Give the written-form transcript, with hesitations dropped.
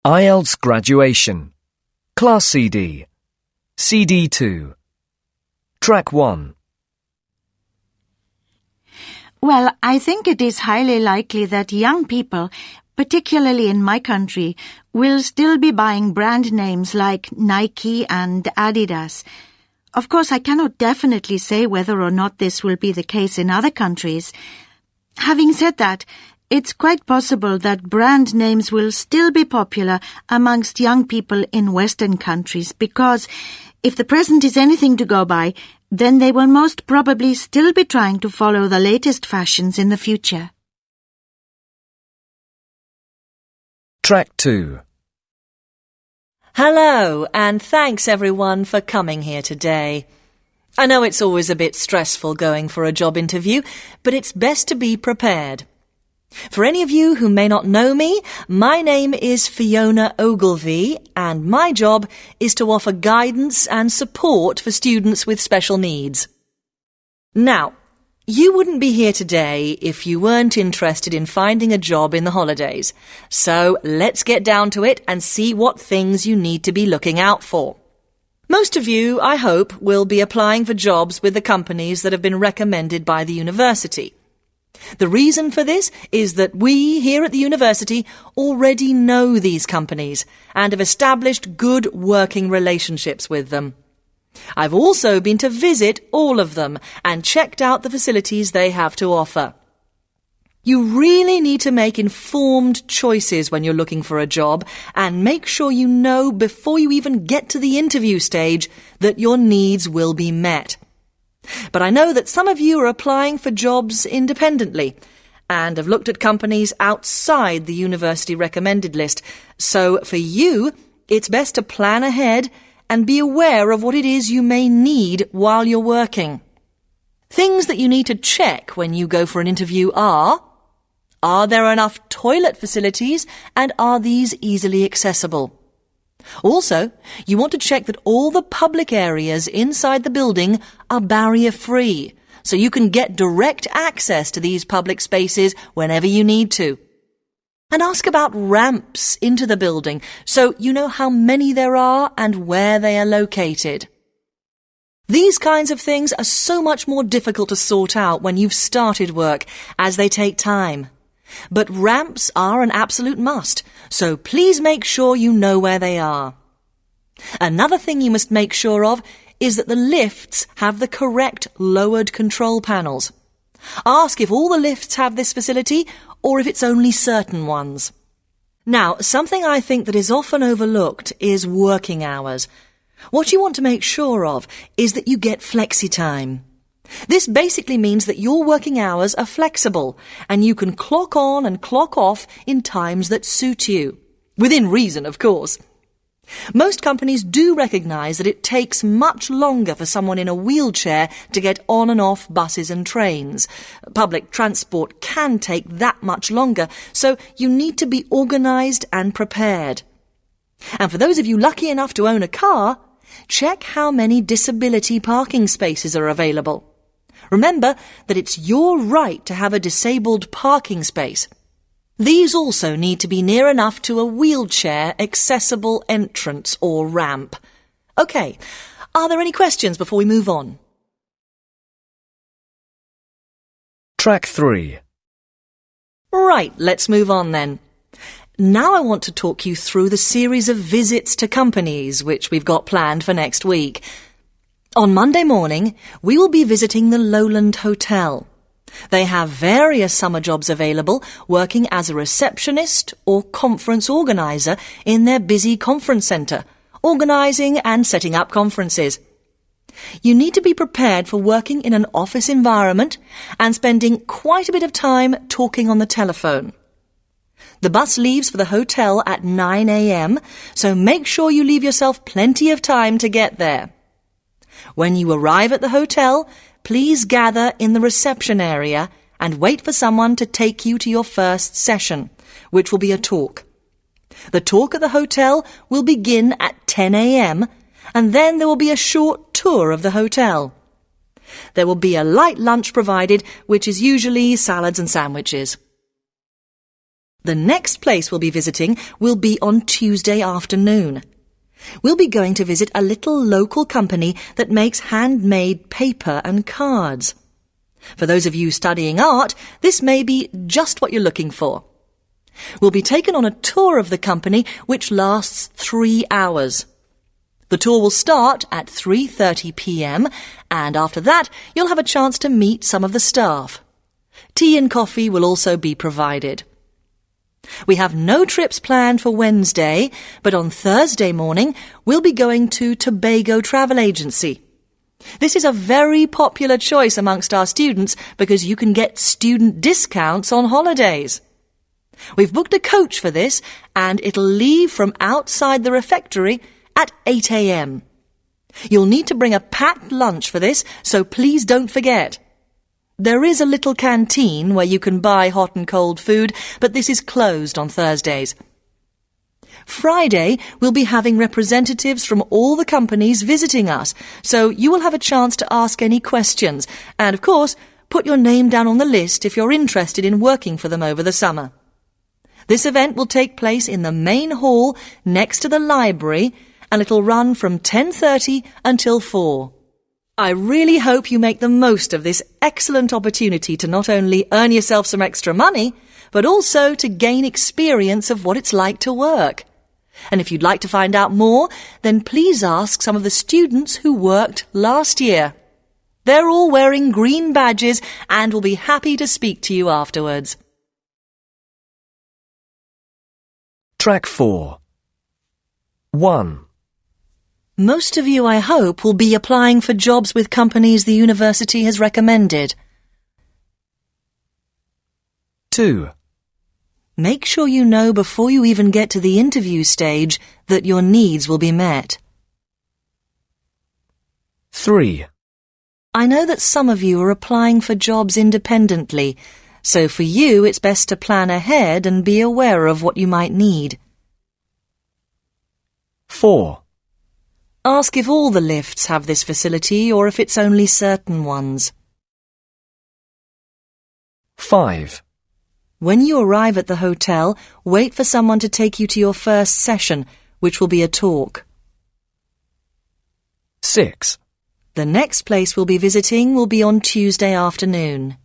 IELTS Graduation, Class CD, CD2, Track 1. Well, I think it is highly likely that young people, particularly in my country, will still be buying brand names like Nike and Adidas. Of course, I cannot definitely say whether or not this will be the case in other countries. Having said that, it's quite possible that brand names will still be popular amongst young people in Western countries because, if the present is anything to go by, then they will most probably still be trying to follow the latest fashions in the future. Track 2. Hello, and thanks everyone for coming here today. I know it's always a bit stressful going for a job interview, but it's best to be prepared. For any of you who may not know me, my name is Fiona Ogilvie, and my job is to offer guidance and support for students with special needs. Now, you wouldn't be here today if you weren't interested in finding a job in the holidays. So let's get down to it and see what things you need to be looking out for. Most of you, I hope, will be applying for jobs with the companies that have been recommended by the university. The reason for this is that we here at the university already know these companies and have established good working relationships with them. I've also been to visit all of them and checked out the facilities they have to offer. You really need to make informed choices when you're looking for a job and make sure you know before you even get to the interview stage that your needs will be met. But I know that some of you are applying for jobs independently and have looked at companies outside the university recommended list. So for you, it's best to plan ahead and be aware of what it is you may need while you're working. Things that you need to check when you go for an interview are there enough toilet facilities and are these easily accessible? Also, you want to check that all the public areas inside the building are barrier-free, so you can get direct access to these public spaces whenever you need to. And ask about ramps into the building, so you know how many there are and where they are located. These kinds of things are so much more difficult to sort out when you've started work, as they take time. But ramps are an absolute must, so please make sure you know where they are. Another thing you must make sure of is that the lifts have the correct lowered control panels. Ask if all the lifts have this facility or if it's only certain ones. Now, something I think that is often overlooked is working hours. What you want to make sure of is that you get flexi time. This basically means that your working hours are flexible and you can clock on and clock off in times that suit you. Within reason, of course. Most companies do recognise that it takes much longer for someone in a wheelchair to get on and off buses and trains. Public transport can take that much longer, so you need to be organised and prepared. And for those of you lucky enough to own a car, check how many disability parking spaces are available. Remember that it's your right to have a disabled parking space. These also need to be near enough to a wheelchair accessible entrance or ramp. OK, are there any questions before we move on? Track 3. Right, let's move on then. Now I want to talk you through the series of visits to companies which we've got planned for next week. On Monday morning, we will be visiting the Lowland Hotel. They have various summer jobs available, working as a receptionist or conference organiser in their busy conference centre, organising and setting up conferences. You need to be prepared for working in an office environment and spending quite a bit of time talking on the telephone. The bus leaves for the hotel at 9 a.m, so make sure you leave yourself plenty of time to get there. When you arrive at the hotel, please gather in the reception area and wait for someone to take you to your first session, which will be a talk. The talk at the hotel will begin at 10 a.m, and then there will be a short tour of the hotel. There will be a light lunch provided, which is usually salads and sandwiches. The next place we'll be visiting will be on Tuesday afternoon. We'll be going to visit a little local company that makes handmade paper and cards. For those of you studying art, this may be just what you're looking for. We'll be taken on a tour of the company which lasts 3 hours. The tour will start at 3:30 p.m. and after that you'll have a chance to meet some of the staff. Tea and coffee will also be provided. We have no trips planned for Wednesday, but on Thursday morning we'll be going to Tobago Travel Agency. This is a very popular choice amongst our students because you can get student discounts on holidays. We've booked a coach for this and it'll leave from outside the refectory at 8 a.m. You'll need to bring a packed lunch for this, so please don't forget. There is a little canteen where you can buy hot and cold food, but this is closed on Thursdays. Friday, we'll be having representatives from all the companies visiting us, so you will have a chance to ask any questions and, of course, put your name down on the list if you're interested in working for them over the summer. This event will take place in the main hall next to the library and it'll run from 10:30 until 4. I really hope you make the most of this excellent opportunity to not only earn yourself some extra money, but also to gain experience of what it's like to work. And if you'd like to find out more, then please ask some of the students who worked last year. They're all wearing green badges and will be happy to speak to you afterwards. Track 4. 1. Most of you, I hope, will be applying for jobs with companies the university has recommended. 2. Make sure you know before you even get to the interview stage that your needs will be met. 3. I know that some of you are applying for jobs independently, so for you it's best to plan ahead and be aware of what you might need. 4. Ask if all the lifts have this facility or if it's only certain ones. 5. When you arrive at the hotel, wait for someone to take you to your first session, which will be a talk. 6. The next place we'll be visiting will be on Tuesday afternoon.